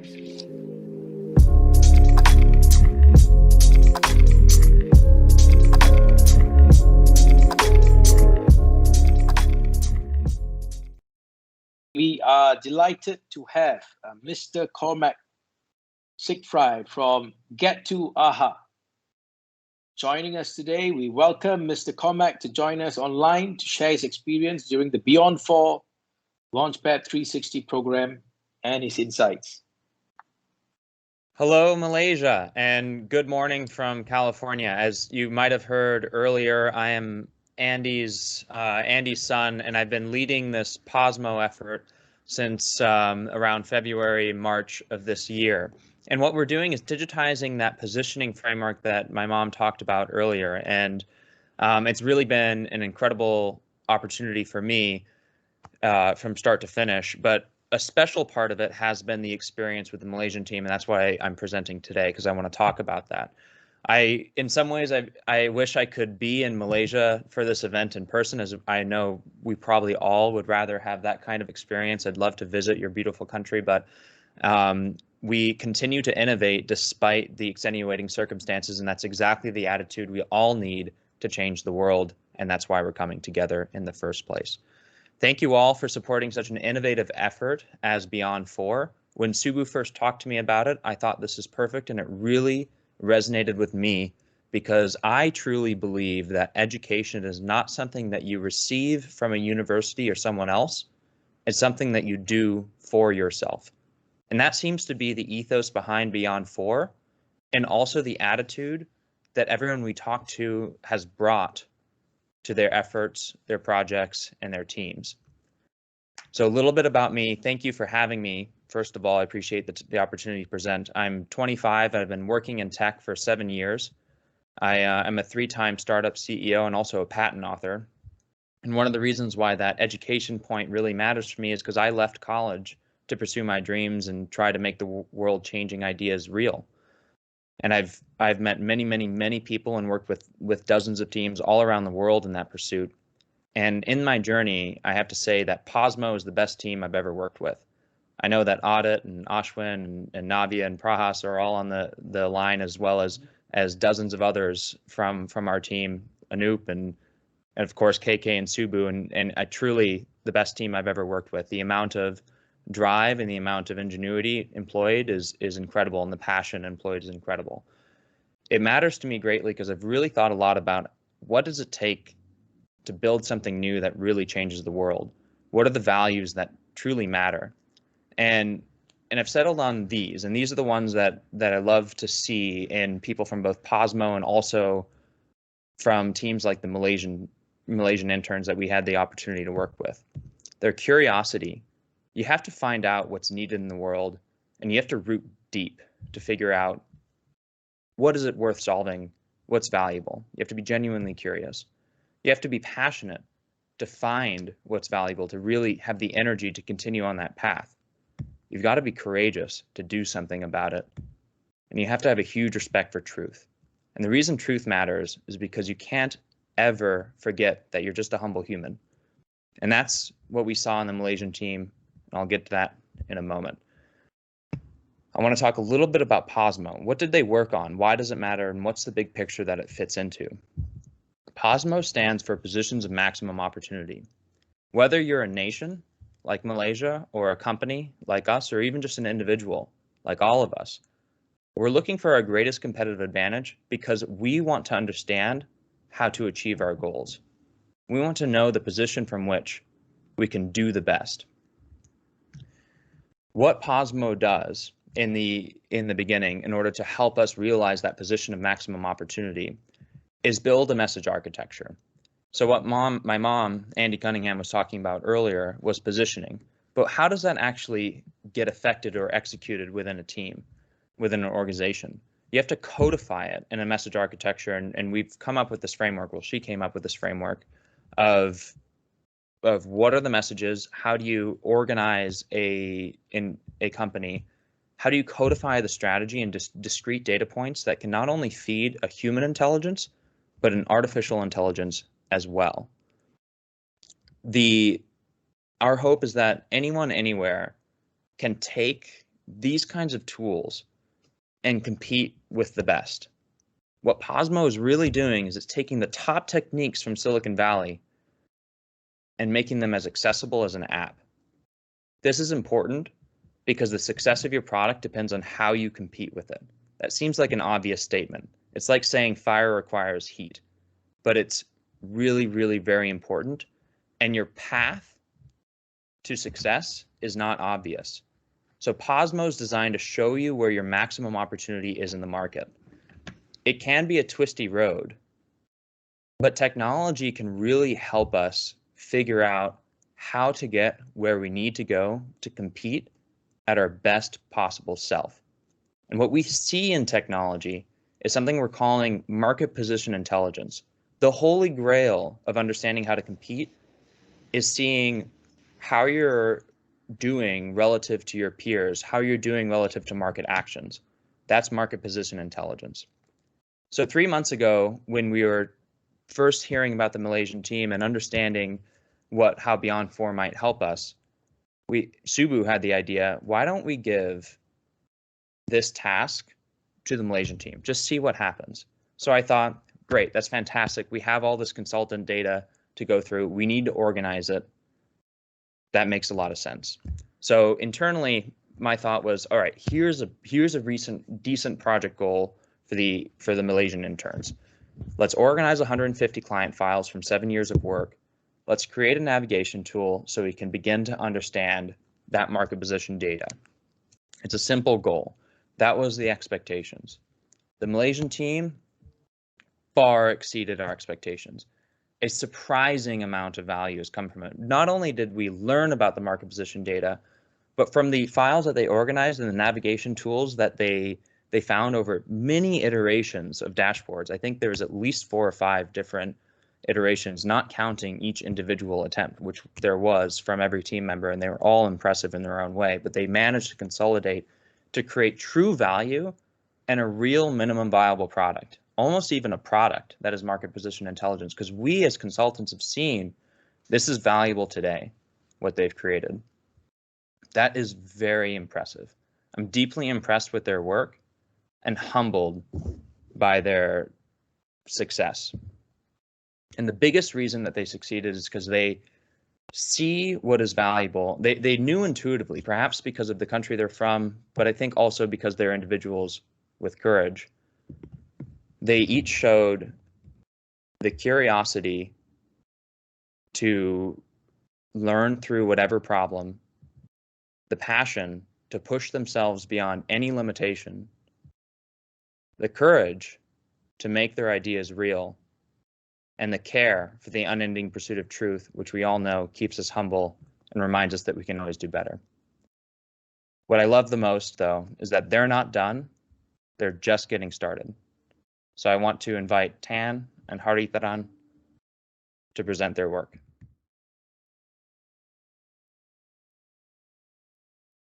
We are delighted to have Mr. Cormac Siegfried from Get2Aha joining us today. We welcome Mr. Cormac to join us online to share his experience during the BEYOND4 LaunchPad360 program and his insights. Hello, Malaysia, and good morning from California. As you might have heard earlier, I am Andy's son, and I've been leading this POSMO effort since around February, March of this year. And what we're doing is digitizing that positioning framework that my mom talked about earlier. And it's really been an incredible opportunity for me from start to finish. But a special part of it has been the experience with the Malaysian team, and that's why I'm presenting today, because I want to talk about that. In some ways, I wish I could be in Malaysia for this event in person, as I know we probably all would rather have that kind of experience. I'd love to visit your beautiful country, but we continue to innovate despite the extenuating circumstances, and that's exactly the attitude we all need to change the world, and that's why we're coming together in the first place. Thank you all for supporting such an innovative effort as BEYOND4. When Subu first talked to me about it, I thought this is perfect, and it really resonated with me because I truly believe that education is not something that you receive from a university or someone else. It's something that you do for yourself. And that seems to be the ethos behind BEYOND4, and also the attitude that everyone we talk to has brought to their efforts, their projects, and their teams. So a little bit about me. Thank you for having me. First of all, I appreciate the opportunity to present. I'm 25. I've been working in tech for 7 years. I'm a 3-time startup CEO and also a patent author. And one of the reasons why that education point really matters for me is because I left college to pursue my dreams and try to make the world-changing ideas real. And I've met many people and worked with dozens of teams all around the world in that pursuit. And in my journey, I have to say that POSMO is the best team I've ever worked with. I know that Audit and Ashwin and Navia and Prahas are all on the line, as well as dozens of others from our team, Anoop and of course KK and Subu, and truly the best team I've ever worked with. The amount of drive and the amount of ingenuity employed is incredible, and the passion employed is incredible. It matters to me greatly because I've really thought a lot about what does it take to build something new that really changes the world? What are the values that truly matter? And I've settled on these, and these are the ones that I love to see in people from both POSMO and also from teams like the Malaysian interns that we had the opportunity to work with. Their curiosity. You have to find out what's needed in the world, and you have to root deep to figure out what is it worth solving, what's valuable. You have to be genuinely curious. You have to be passionate to find what's valuable, to really have the energy to continue on that path. You've got to be courageous to do something about it. And you have to have a huge respect for truth. And the reason truth matters is because you can't ever forget that you're just a humble human. And that's what we saw in the Malaysian team. And I'll get to that in a moment. I want to talk a little bit about POSMO. What did they work on? Why does it matter? And what's the big picture that it fits into? POSMO stands for Positions of Maximum Opportunity. Whether you're a nation, like Malaysia, or a company like us, or even just an individual like all of us, we're looking for our greatest competitive advantage because we want to understand how to achieve our goals. We want to know the position from which we can do the best. What POSMO does in the beginning, in order to help us realize that position of maximum opportunity, is build a message architecture. So what my mom, Andy Cunningham, was talking about earlier was positioning. But how does that actually get affected or executed within a team, within an organization? You have to codify it in a message architecture, and we've come up with this framework. Well, she came up with this framework of what are the messages, how do you organize in a company, how do you codify the strategy in discrete data points that can not only feed a human intelligence, but an artificial intelligence as well. Our hope is that anyone, anywhere can take these kinds of tools and compete with the best. What POSMO is really doing is it's taking the top techniques from Silicon Valley and making them as accessible as an app. This is important because the success of your product depends on how you compete with it. That seems like an obvious statement. It's like saying fire requires heat, but it's really, really very important. And your path to success is not obvious. So POSMO is designed to show you where your maximum opportunity is in the market. It can be a twisty road, but technology can really help us figure out how to get where we need to go to compete at our best possible self. And what we see in technology is something we're calling market position intelligence. The holy grail of understanding how to compete is seeing how you're doing relative to your peers, how you're doing relative to market actions. That's market position intelligence. So 3 months ago, when we were first hearing about the Malaysian team and understanding how BEYOND4 might help us, Subu had the idea, why don't we give this task to the Malaysian team? Just see what happens. So I thought, great, that's fantastic. We have all this consultant data to go through. We need to organize it. That makes a lot of sense. So internally, my thought was, all right, here's a recent decent project goal for the Malaysian interns. Let's organize 150 client files from 7 years of work. Let's create a navigation tool so we can begin to understand that market position data. It's a simple goal. That was the expectations. The Malaysian team far exceeded our expectations. A surprising amount of value has come from it. Not only did we learn about the market position data, but from the files that they organized and the navigation tools that they found over many iterations of dashboards. I think there's at least 4 or 5 different iterations, not counting each individual attempt, which there was from every team member, and they were all impressive in their own way, but they managed to consolidate to create true value and a real minimum viable product, almost even a product that is market position intelligence, because we as consultants have seen this is valuable today, what they've created. That is very impressive. I'm deeply impressed with their work and humbled by their success. And the biggest reason that they succeeded is because they see what is valuable. They knew intuitively, perhaps because of the country they're from, but I think also because they're individuals with courage. They each showed the curiosity to learn through whatever problem, the passion to push themselves beyond any limitation, the courage to make their ideas real, and the care for the unending pursuit of truth, which we all know keeps us humble and reminds us that we can always do better. What I love the most, though, is that they're not done. They're just getting started. So I want to invite Tan and Haritharan to present their work.